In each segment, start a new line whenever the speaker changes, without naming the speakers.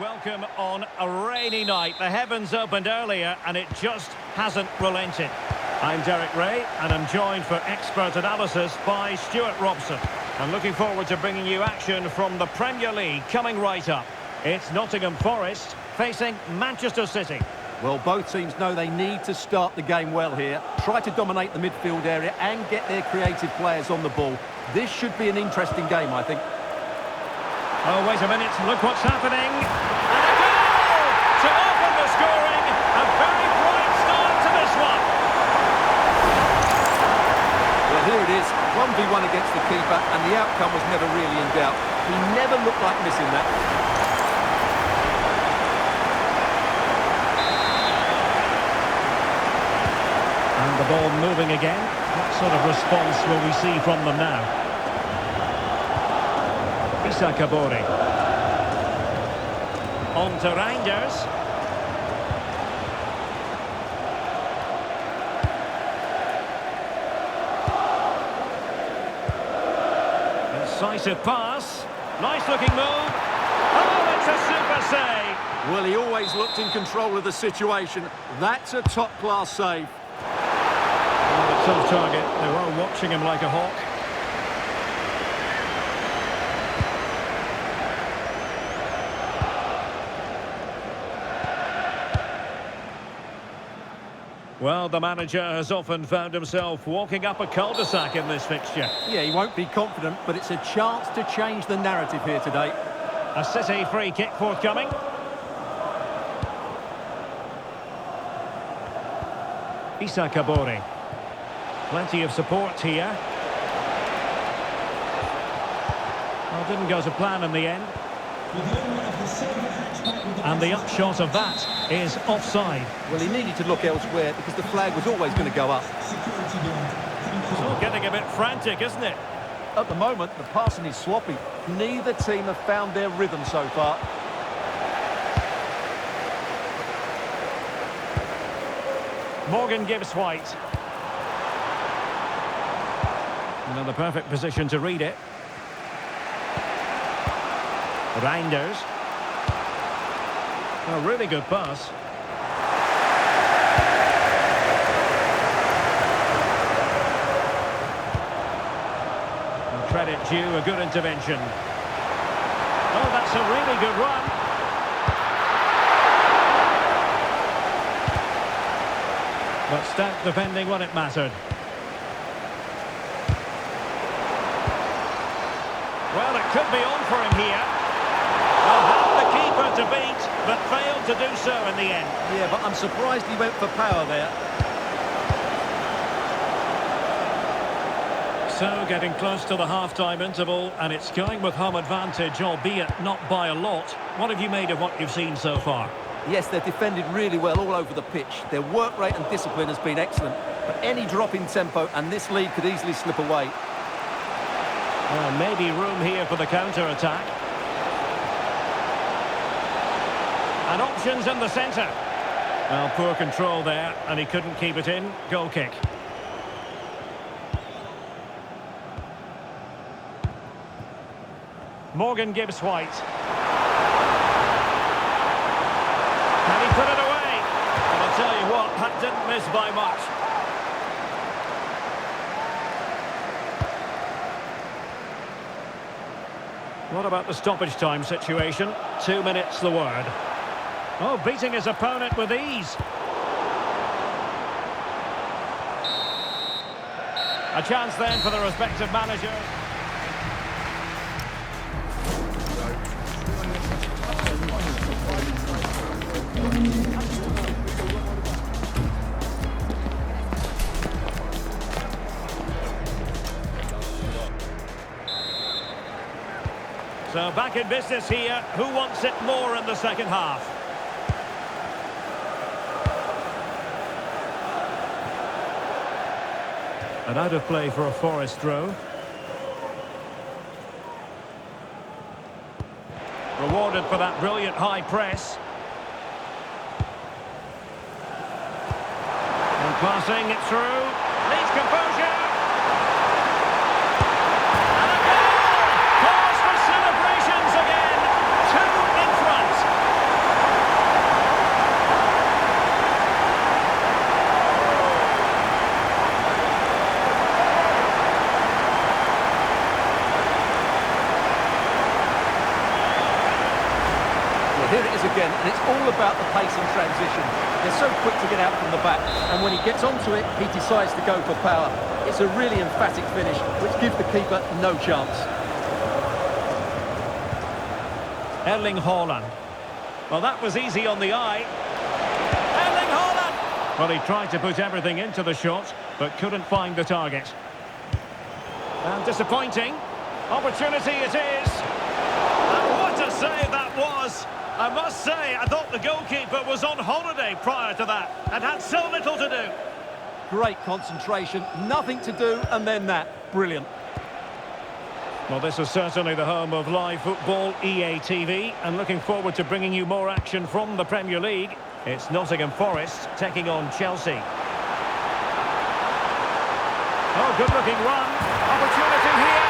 welcome on a rainy night. The heavens opened earlier and it just hasn't relented. I'm Derek Ray and I'm joined for expert analysis by Stuart Robson. I'm looking forward to bringing you action from the Premier League coming right up. It's Nottingham Forest facing Manchester City.
Well, both teams know they need to start the game well here. Try to dominate the midfield area and get their creative players on the ball. This should be an interesting game, I think.
Oh, wait a minute, look what's happening. And a goal to open the scoring. A very bright start to this one.
Well, here it is, 1v1 against the keeper, and the outcome was never really in doubt. He never looked like missing that.
And the ball moving again. What sort of response will we see from them now? Kabori. On to Reinders. Incisive pass. Nice looking move. Oh, it's a super save.
Well, he always looked in control of the situation. That's a top-class save.
Oh, a tough target. They were watching him like a hawk. Well, the manager has often found himself walking up a cul-de-sac in this fixture.
Yeah, he won't be confident, but it's a chance to change the narrative here today.
A City free kick forthcoming. Kabori. Plenty of support here. Well, didn't go to plan in the end. And the upshot of that is offside.
Well, he needed to look elsewhere because the flag was always going to go up.
It's all getting a bit frantic, isn't it?
At the moment, the passing is sloppy. Neither team have found their rhythm so far.
Morgan gives White. Another perfect position to read it. Reinders. A really good pass. And credit due, a good intervention. Oh, that's a really good run. But stout defending when it mattered. Well, it could be on for him here. Well, had the keeper to beat, but failed to do so in the end.
Yeah, but I'm surprised he went for power there.
So, getting close to the half-time interval, and it's going with home advantage, albeit not by a lot. What have you made of what you've seen so far?
Yes, they've defended really well all over the pitch. Their work rate and discipline has been excellent. But any drop in tempo, and this lead could easily slip away.
Well, maybe room here for the counter-attack. And options in the centre. Well, poor control there, and he couldn't keep it in. Goal kick. Morgan gives White. Can he put it away? And I'll tell you what, that didn't miss by much. What about the stoppage time situation? 2 minutes the word. Oh, beating his opponent with ease. A chance then for the respective managers. So back in business here. Who wants it more in the second half? And out of play for a Forest throw. Rewarded for that brilliant high press. And passing it through. Needs composure. And a goal! Cause for celebrations again. 2 in front.
is again, and it's all about the pace and transition. They're so quick to get out from the back, and when he gets onto it, he decides to go for power. It's a really emphatic finish, which gives the keeper no chance.
Erling Haaland. Well, that was easy on the eye. Erling Haaland! Well, he tried to put everything into the shot, but couldn't find the target. And disappointing. Opportunity it is. And what a save that was! I must say, I thought the goalkeeper was on holiday prior to that and had so little to do.
Great concentration, nothing to do, and then that. Brilliant.
Well, this is certainly the home of live football, EA TV, and looking forward to bringing you more action from the Premier League. It's Nottingham Forest taking on Chelsea. Oh, good-looking run. Opportunity here.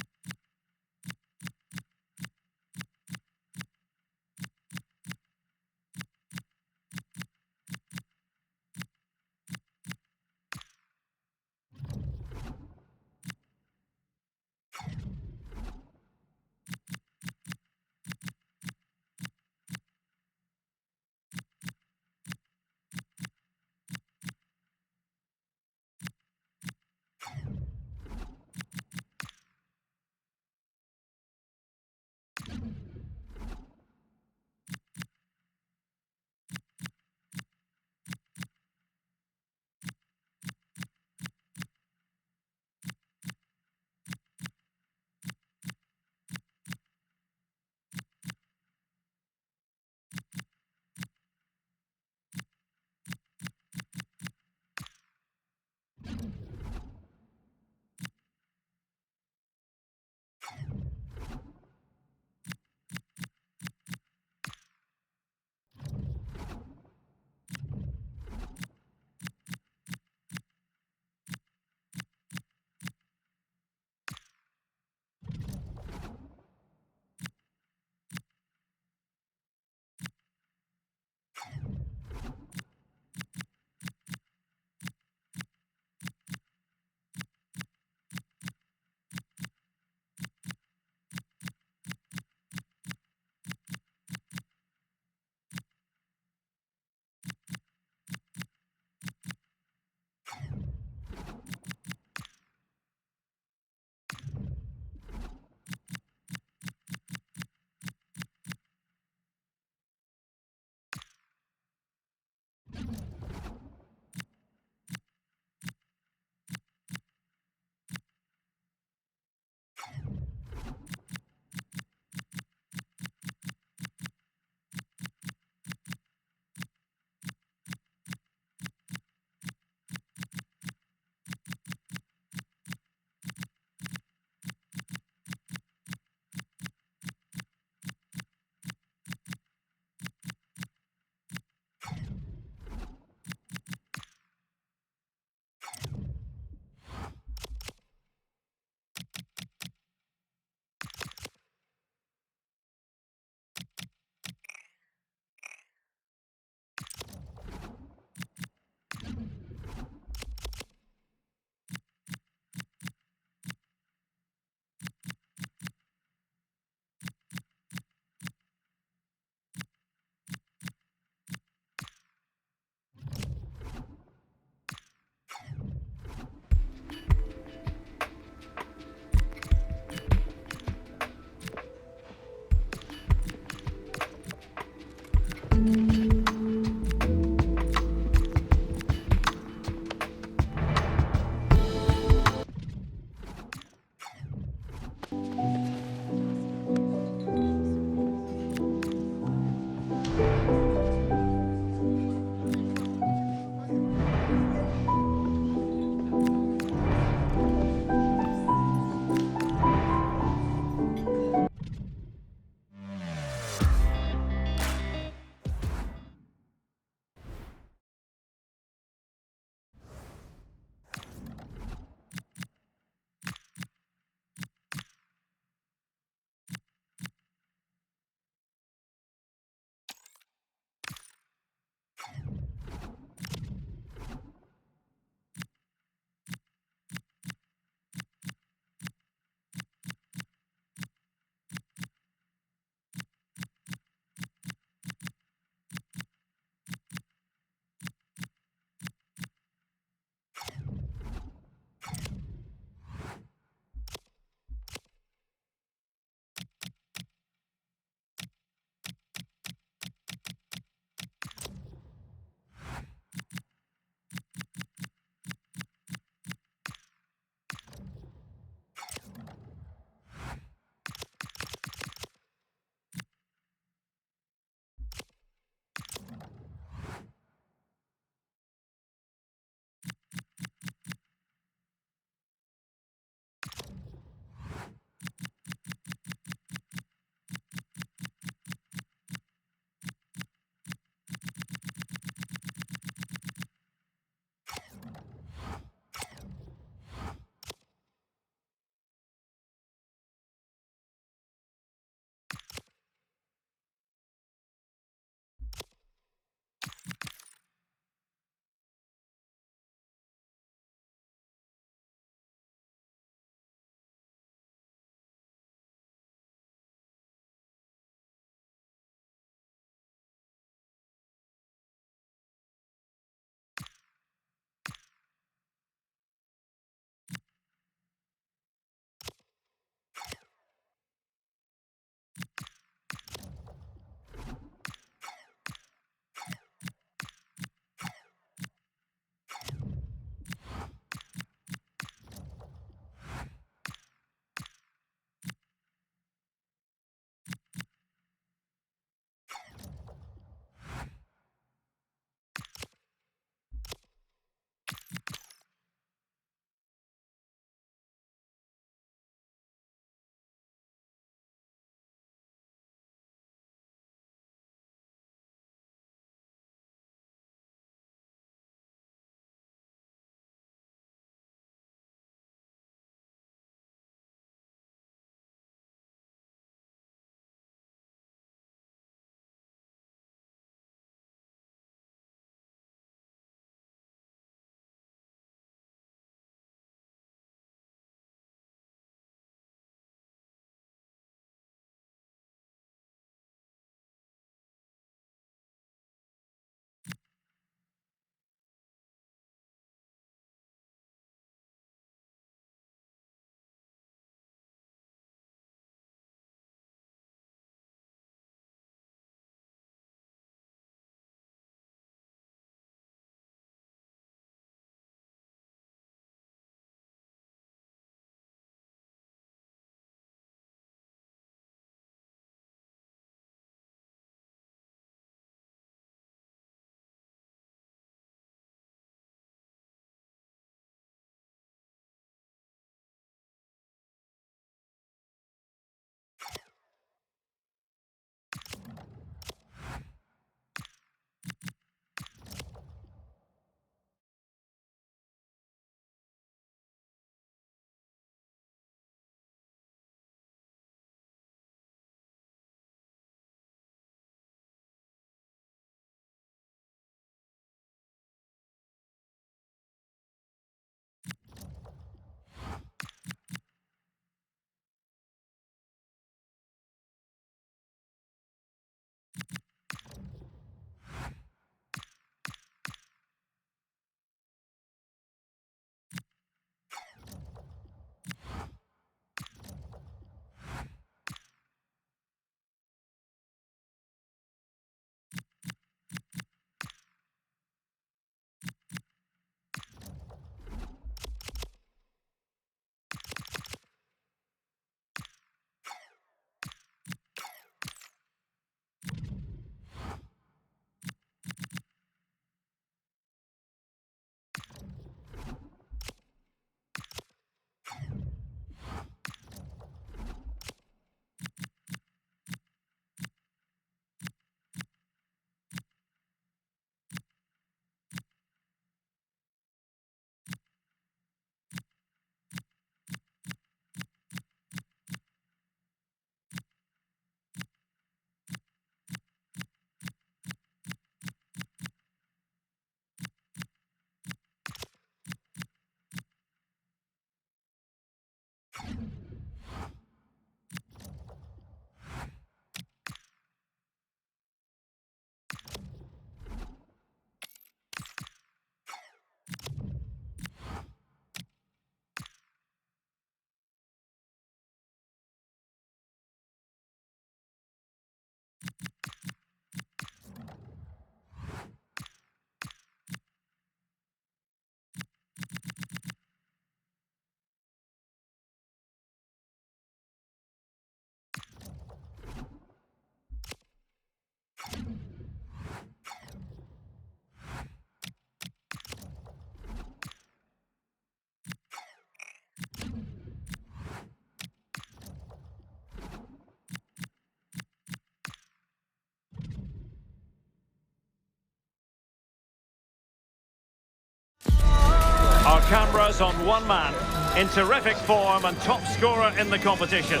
cameras on one man, in terrific form and top scorer in the competition.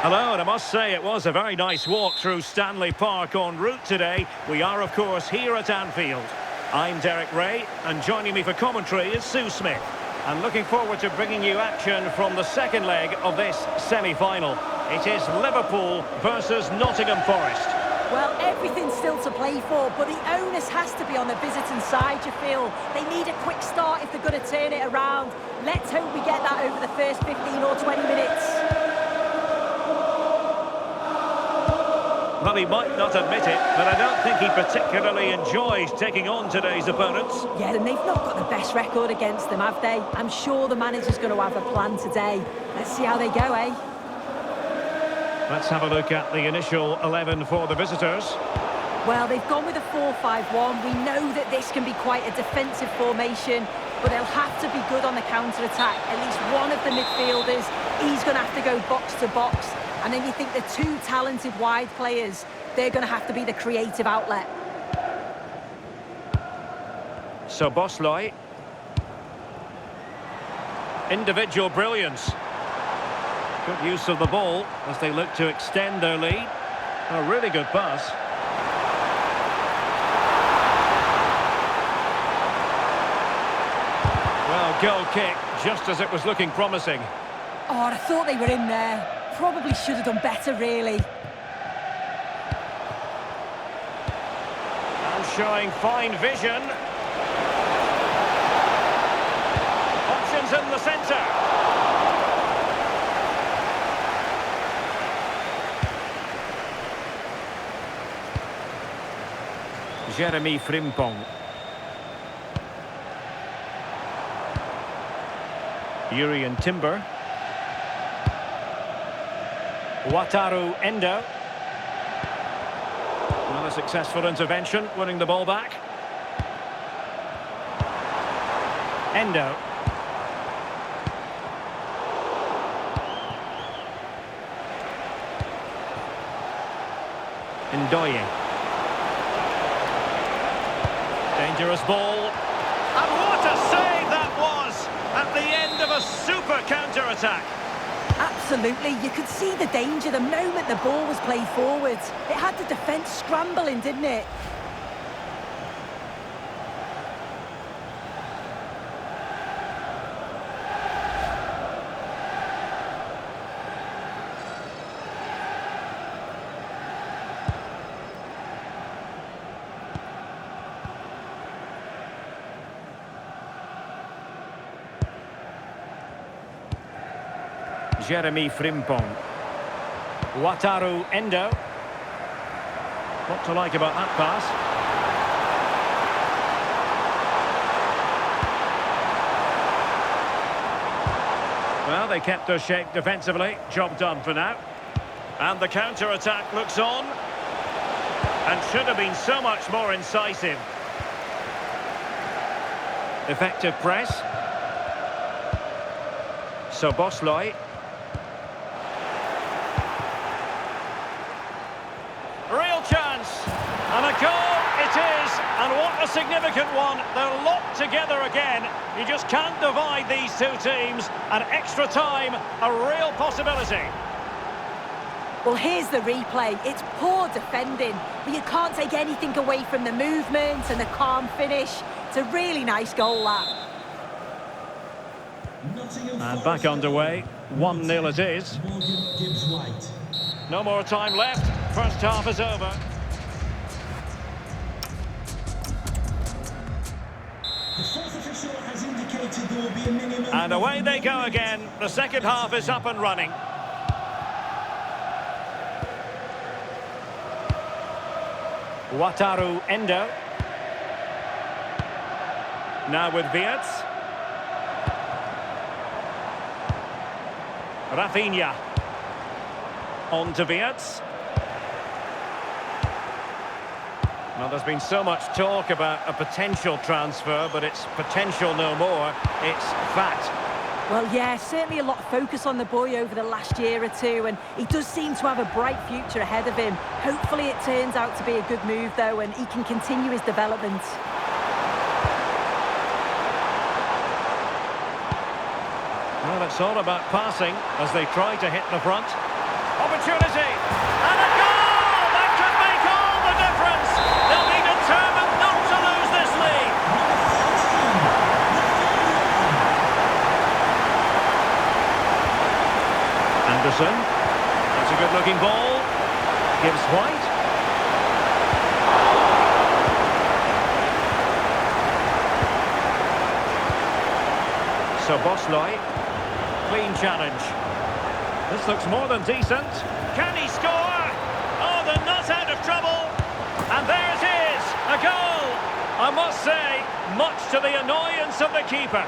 Hello, and I must say it was a very nice walk through Stanley Park en route today. We are, of course, here at Anfield. I'm Derek Ray, and joining me for commentary is Sue Smith. And looking forward to bringing you action from the second leg of this semi-final. It is Liverpool versus Nottingham Forest.
Well, everything's still to play for, but the onus has to be on the visiting side, you feel. They need a quick start if they're going to turn it around. Let's hope we get that over the first 15 or 20 minutes.
Well, he might not admit it, but I don't think he particularly enjoys taking on today's opponents.
Yeah, and they've not got the best record against them, have they? I'm sure the manager's going to have a plan today. Let's see how they go, eh?
Let's have a look at the initial 11 for the visitors.
Well, they've gone with a 4-5-1. We know that this can be quite a defensive formation, but they'll have to be good on the counter-attack. At least one of the midfielders, he's going to have to go box to box. And then you think the two talented wide players, they're going to have to be the creative outlet.
So Bosley. Individual brilliance. Good use of the ball as they look to extend their lead. A really good pass. Well, goal kick, just as it was looking promising.
Oh, I thought they were in there. Probably should have done better, really.
And showing fine vision. Options in the centre. Jeremy Frimpong. Urian Timber. Wataru Endo. Another successful intervention, winning the ball back. Endo. Ndoye. Dangerous ball. And what a save that was at the end of a super counter-attack.
Absolutely, you could see the danger the moment the ball was played forwards. It had the defence scrambling, didn't it?
Jeremy Frimpong. Wataru Endo. What to like about that pass? Well, they kept their shape defensively. Job done for now. And the counter-attack looks on. And should have been so much more incisive. Effective press. So Bosley. Real chance, and a goal it is, and what a significant one. They're locked together again. You just can't divide these two teams, and extra time, a real possibility.
Well, here's the replay. It's poor defending, but you can't take anything away from the movement and the calm finish. It's a really nice goal, that.
And back underway, 1-0 it is. No more time left. First half is over. And away they go again. The second half is up and running. Wataru Endo. Now with Wirtz. Rafinha. On to Wirtz. Well, there's been so much talk about a potential transfer, but it's potential no more. It's fact.
Well, yeah, certainly a lot of focus on the boy over the last year or two, and he does seem to have a bright future ahead of him. Hopefully it turns out to be a good move, though, and he can continue his development.
Well, it's all about passing as they try to hit the front. Opportunity! And a goal! That could make all the difference! They'll be determined not to lose this lead! Anderson. That's a good-looking ball. Gives White. So Bosley. Clean challenge. This looks more than decent. Can he score? Oh, they're not out of trouble. And there it is, a goal. I must say, much to the annoyance of the keeper.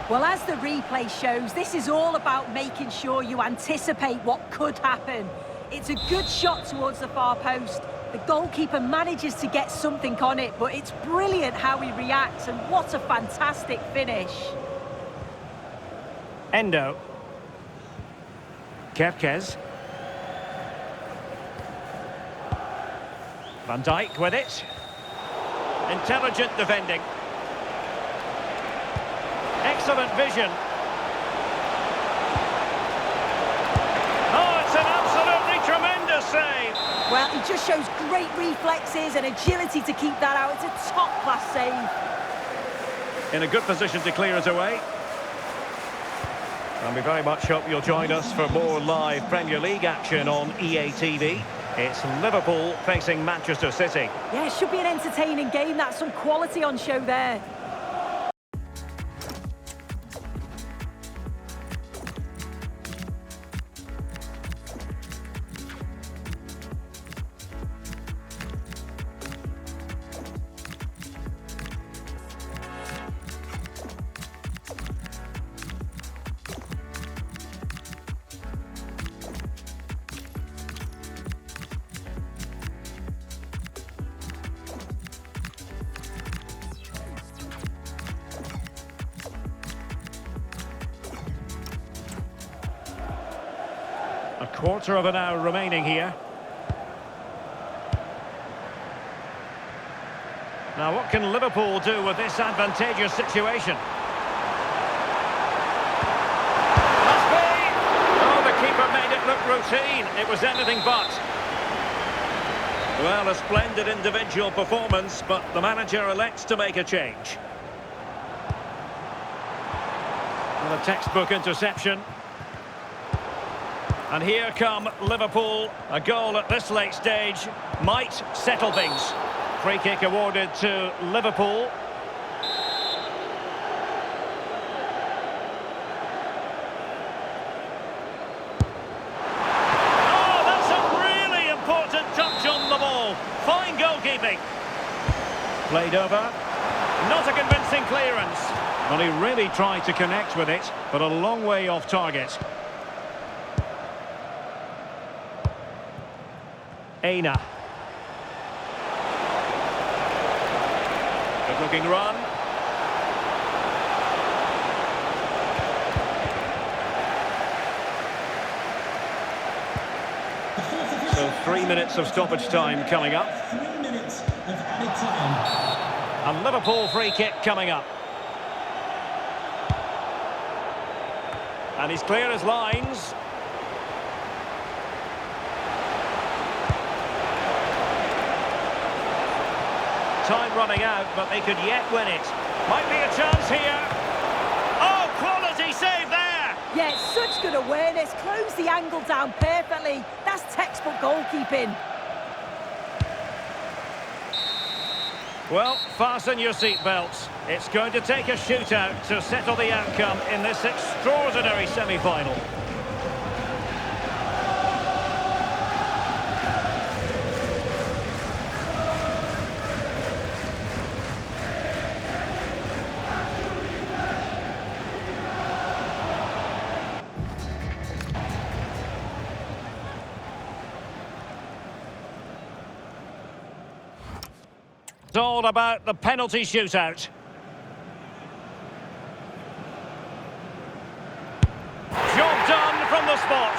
Well, as the replay shows, this is all about making sure you anticipate what could happen. It's a good shot towards the far post. The goalkeeper manages to get something on it, but it's brilliant how he reacts, and what a fantastic finish.
Endo. Kerkez. Van Dijk with it. Intelligent defending. Excellent vision. Oh, it's an absolutely tremendous save.
Well, he just shows great reflexes and agility to keep that out. It's a top-class save.
In a good position to clear it away. And we very much hope you'll join us for more live Premier League action on EA TV. It's Liverpool facing Manchester City.
Yeah, it should be an entertaining game. That's some quality on show there.
A quarter of an hour remaining here. Now, what can Liverpool do with this advantageous situation? Must be! Oh, the keeper made it look routine. It was anything but. Well, a splendid individual performance, but the manager elects to make a change. Well, a textbook interception. And here come Liverpool. A goal at this late stage might settle things. Free kick awarded to Liverpool. Oh, that's a really important touch on the ball. Fine goalkeeping. Played over. Not a convincing clearance. Well, he really tried to connect with it, but a long way off target. Aina. Good-looking run. So 3 minutes of stoppage time coming up.
3 minutes of added time.
A Liverpool free kick coming up. And he's clear as lines. Time running out, but they could yet win it. Might be a chance here. Oh, quality save there!
Yeah, such good awareness. Closed the angle down perfectly. That's textbook goalkeeping.
Well, fasten your seatbelts. It's going to take a shootout to settle the outcome in this extraordinary semi-final. It's all about the penalty shootout. Job done from the spot.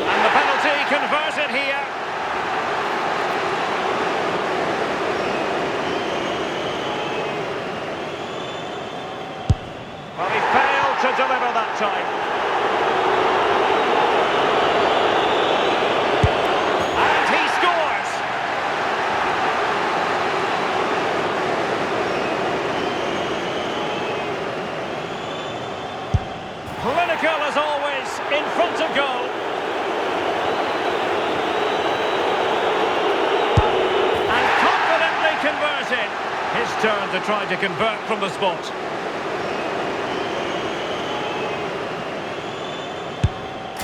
And the penalty converted here. Well, he failed to deliver that time. And he scores! Clinical as always, in front of goal. And confidently converted. His turn to try to convert from the spot.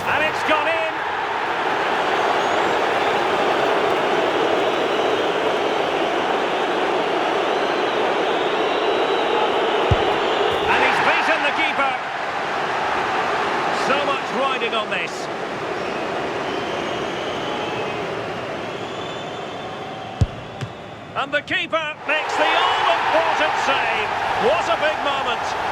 And it's gone in. And he's beaten the keeper. So much riding on this. And the keeper makes the all-important save. What a big moment.